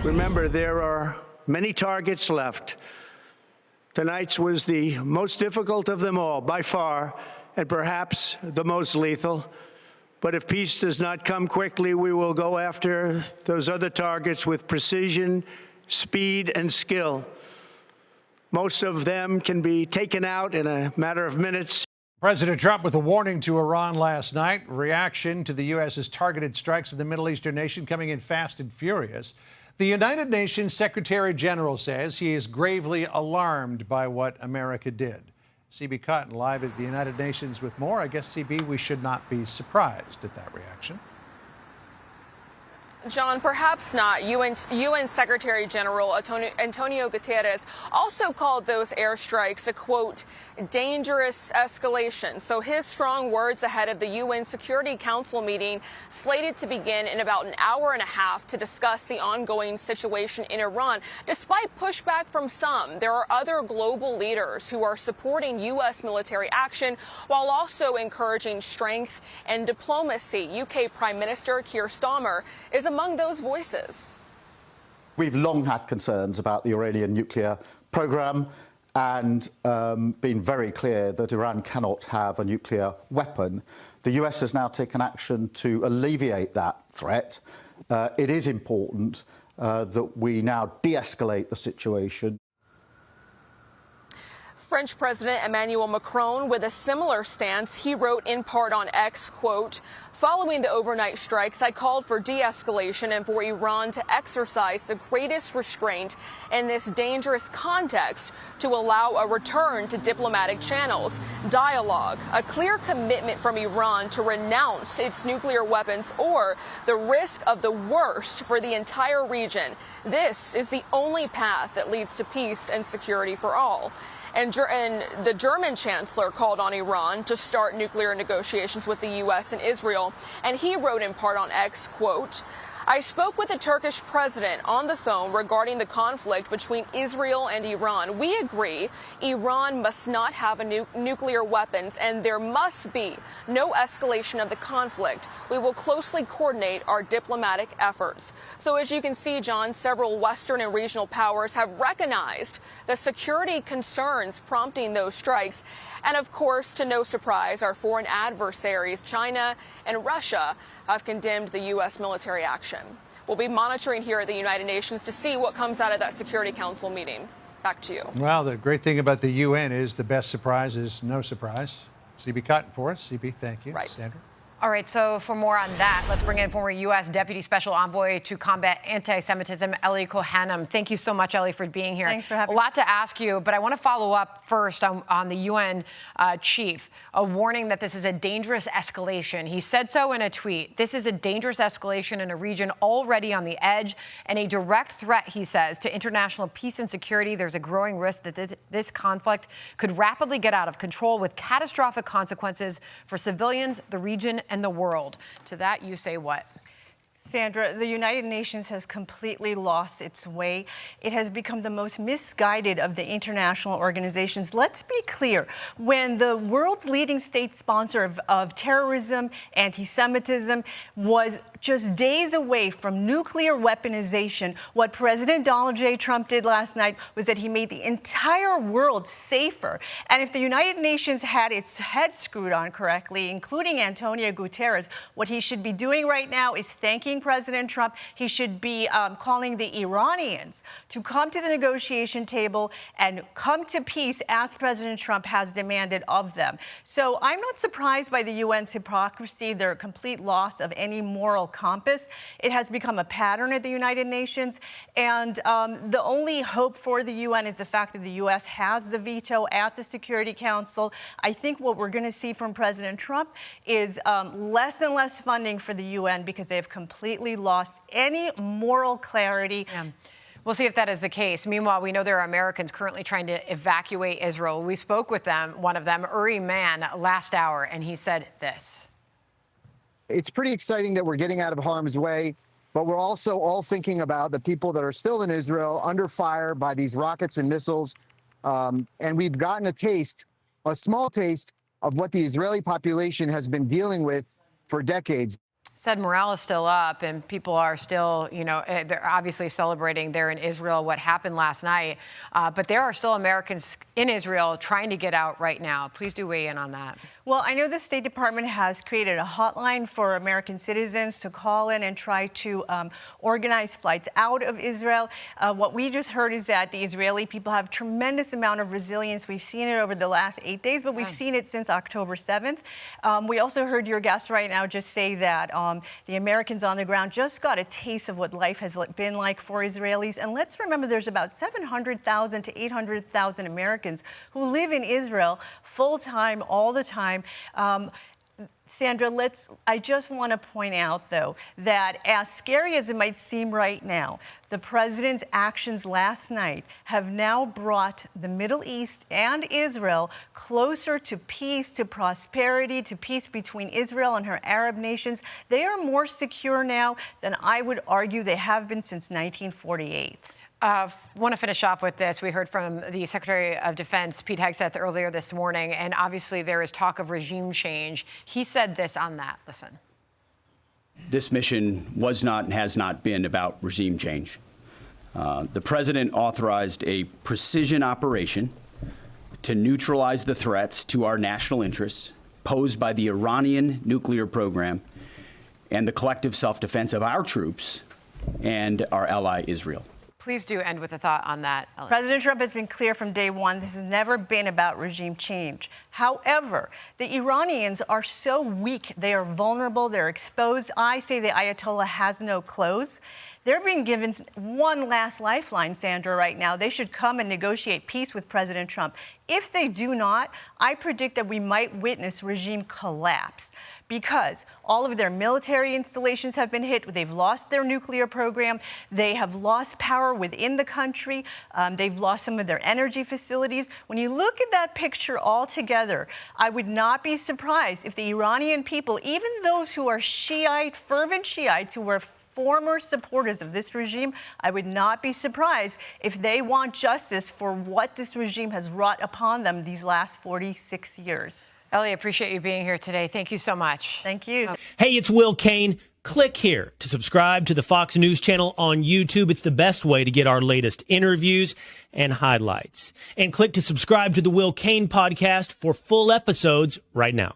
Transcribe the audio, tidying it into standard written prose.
Remember, there are many targets left. Tonight's was the most difficult of them all, by far, and perhaps the most lethal. But if peace does not come quickly, we will go after those other targets with precision, speed, and skill. Most of them can be taken out in a matter of minutes. President Trump with a warning to Iran last night. Reaction to the U.S.'s targeted strikes of the Middle Eastern nation coming in fast and furious. The United Nations Secretary General says he is gravely alarmed by what America did. CB Cotton live at the United Nations with more. I guess, CB, we should not be surprised at that reaction. John, perhaps not. UN Secretary General Antonio Guterres also called those airstrikes a, quote, dangerous escalation. So his strong words ahead of the UN Security Council meeting slated to begin in about an hour and a half to discuss the ongoing situation in Iran. Despite pushback from some, there are other global leaders who are supporting U.S. military action while also encouraging strength and diplomacy. UK Prime Minister Keir Starmer is among those voices. We've long had concerns about the Iranian nuclear program and been very clear that Iran cannot have a nuclear weapon. The US has now taken action to alleviate that threat. It is important that we now de-escalate the situation. French President Emmanuel Macron with a similar stance. He wrote in part on X, quote, following the overnight strikes, I called for de-escalation and for Iran to exercise the greatest restraint in this dangerous context to allow a return to diplomatic channels, dialogue, a clear commitment from Iran to renounce its nuclear weapons or the risk of the worst for the entire region. This is the only path that leads to peace and security for all. And the German chancellor called on Iran to start nuclear negotiations with the U.S. and Israel. And he wrote in part on X, quote, I spoke with the Turkish president on the phone regarding the conflict between Israel and Iran. We agree Iran must not have nuclear weapons and there must be no escalation of the conflict. We will closely coordinate our diplomatic efforts. So as you can see, John, several Western and regional powers have recognized the security concerns prompting those strikes. And of course, to no surprise, our foreign adversaries, China and Russia, have condemned the U.S. military action. We'll be monitoring here at the United Nations to see what comes out of that Security Council meeting. Back to you. Well, the great thing about the UN is the best surprise is no surprise. CB Cotton for us. CB, thank you. Right. Sandra. All right, so for more on that, let's bring in former U.S. Deputy Special Envoy to combat anti-Semitism, Ellie Cohanim. Thank you so much, Ellie, for being here. Thanks for having me. A lot to ask you, but I want to follow up first on the UN chief, a warning that this is a dangerous escalation. He said so in a tweet. This is a dangerous escalation in a region already on the edge and a direct threat, he says, to international peace and security. There's a growing risk that this conflict could rapidly get out of control with catastrophic consequences for civilians, the region, and the world. To that, you say what? Sandra, the United Nations has completely lost its way. It has become the most misguided of the international organizations. Let's be clear. When the world's leading state sponsor of terrorism, anti-Semitism, was just days away from nuclear weaponization, what President Donald J. Trump did last night was that he made the entire world safer. And if the United Nations had its head screwed on correctly, including Antonio Guterres, what he should be doing right now is thanking President Trump. He should be calling the Iranians to come to the negotiation table and come to peace as President Trump has demanded of them. So I'm not surprised by the UN's hypocrisy, their complete loss of any moral compass. It has become a pattern at the United Nations. And the only hope for the UN is the fact that the U.S. has the veto at the Security Council. I think what we're going to see from President Trump is less and less funding for the UN because they have completely lost any moral clarity. Yeah. We'll see if that is the case. Meanwhile, we know there are Americans currently trying to evacuate Israel. We spoke with one of them, Uri Mann, last hour, and he said this. It's pretty exciting that we're getting out of harm's way, but we're also all thinking about the people that are still in Israel under fire by these rockets and missiles. And we've gotten a small taste of what the Israeli population has been dealing with for decades. Said morale is still up and people are still, they're obviously celebrating there in Israel what happened last night. But there are still Americans in Israel trying to get out right now. Please do weigh in on that. Well, I know the State Department has created a hotline for American citizens to call in and try to organize flights out of Israel. What we just heard is that the Israeli people have tremendous amount of resilience. We've seen it over the last 8 days, but we've seen it since October 7th. We also heard your guest right now just say that the Americans on the ground just got a taste of what life has been like for Israelis. And let's remember there's about 700,000 to 800,000 Americans who live in Israel full-time, all the time. Sandra, I just want to point out, though, that as scary as it might seem right now, the president's actions last night have now brought the Middle East and Israel closer to peace, to prosperity, to peace between Israel and her Arab nations. They are more secure now than I would argue they have been since 1948. Want to finish off with this. We heard from the Secretary of Defense, Pete Hegseth, earlier this morning, and obviously there is talk of regime change. He said this on that. Listen. This mission was not and has not been about regime change. The president authorized a precision operation to neutralize the threats to our national interests posed by the Iranian nuclear program and the collective self-defense of our troops and our ally Israel. Please do end with a thought on that, Elly. President Trump has been clear from day one, this has never been about regime change. However, the Iranians are so weak, they are vulnerable, they're exposed. I say the Ayatollah has no clothes. They're being given one last lifeline, Sandra, right now. They should come and negotiate peace with President Trump. If they do not, I predict that we might witness regime collapse because all of their military installations have been hit. They've lost their nuclear program. They have lost power within the country. They've lost some of their energy facilities. When you look at that picture all together, I would not be surprised if the Iranian people, even those who are Shiite, fervent Shiites, who were former supporters of this regime, I would not be surprised if they want justice for what this regime has wrought upon them these last 46 years. Elly, appreciate you being here today. Thank you so much. Thank you. Hey, it's Will Cain. Click here to subscribe to the Fox News channel on YouTube. It's the best way to get our latest interviews and highlights. And click to subscribe to the Will Cain podcast for full episodes right now.